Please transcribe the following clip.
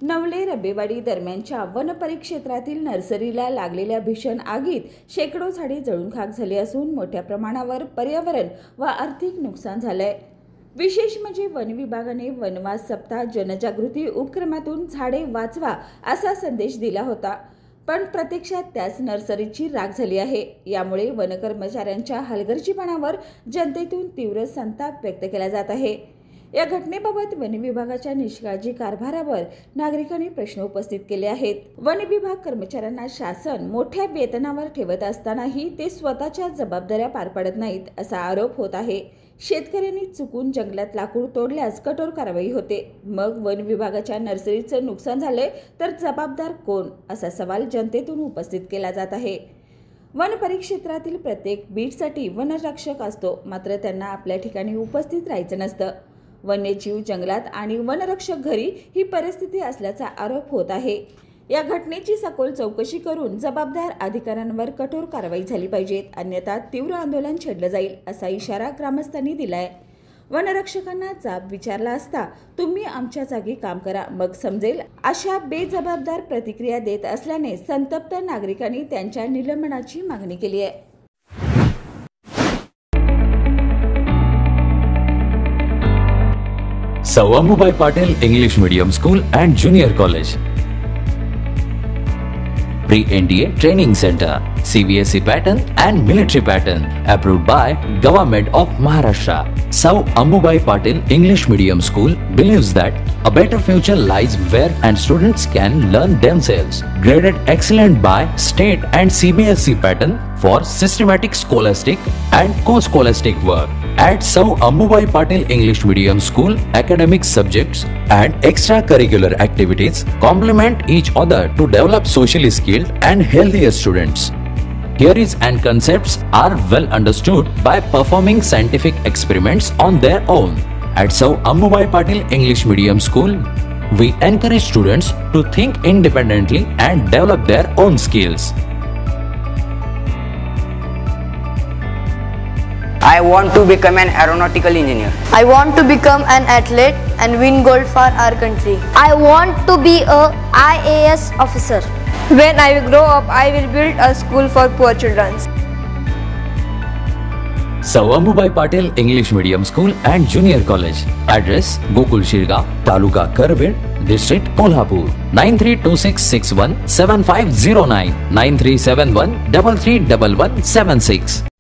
नवले रबेवाडी दरम्यानच्या वन परिक्षेत्रातील नर्सरीला लागलेल्या भीषण आगीत शेकडो झाडे जळून खाक झाली असून मोठ्या प्रमाणावर पर्यावरण व आर्थिक नुकसान झालंय। विशेष म्हणजे वन विभागाने वनवास सप्ताह जनजागृती उपक्रमातून झाडे वाचवा असा संदेश दिला होता, पण प्रत्यक्षात त्याच नर्सरीची राख झाली आहे। यामुळे वन कर्मचाऱ्यांच्या हलगर्जीपणावर जनतेतून तीव्र संताप व्यक्त केला जात आहे। या घटनेबाबत वन विभागाच्या निष्काळजी कारभारावर नागरिकांनी प्रश्न उपस्थित केले आहेत। वन विभाग कर्मचाऱ्यांना शासन मोठ्या वेतनावर ठेवत असतानाही ते स्वतःच्या जबाबदाऱ्या पार पाडत नाहीत असा आरोप होत आहे। शेतकऱ्यांनी चुकून जंगलात लाकूड तोडल्यास कठोर कारवाई होते, मग वन विभागाच्या नर्सरीचं नुकसान झाले तर जबाबदार कोण असा सवाल जनतेतून उपस्थित केला जात आहे। वन परिक्षेत्रातील प्रत्येक बीटसाठी वनरक्षक असतो, मात्र त्यांना आपल्या ठिकाणी उपस्थित राहायचं नसतं। वन्यजीव जंगलात आणि वनरक्षक घरी ही परिस्थिती असल्याचा आरोप होत आहे। या घटनेची सखोल चौकशी करून जबाबदार अधिकाऱ्यांवर कठोर कारवाई झाली पाहिजे, अन्यथा तीव्र आंदोलन छेडलं जाईल असा इशारा ग्रामस्थांनी दिलाय। वनरक्षकांना जाब विचारला असता तुम्ही आमच्या जागी काम करा मग समजेल अशा बेजबाबदार प्रतिक्रिया देत असल्याने संतप्त नागरिकांनी त्यांच्या निलंबनाची मागणी केली आहे। Sir Ammubai Patil English Medium School and Junior College. Pre-NDA Training Center, CBSE pattern and military pattern, approved by Government of Maharashtra. Sir Ammubai Patil English Medium School believes that a better future lies where and students can learn themselves. Graded excellent by state and CBSE pattern for systematic scholastic and co-scholastic work. At Sir Ammubai Patil English Medium School, academic subjects and extracurricular activities complement each other to develop socially skilled and healthier students. Theories and concepts are well understood by performing scientific experiments on their own. At Sir Ammubai Patil English Medium School, we encourage students to think independently and develop their own skills. I want to become an aeronautical engineer. I want to become an athlete and win gold for our country. I want to be a IAS officer. When I grow up, I will build a school for poor children. Sir Ammubai Patil English Medium School and Junior College. Address: Gokul Shirgaon, Taluka Karved, District Kolhapur. 9326617509 9371331176.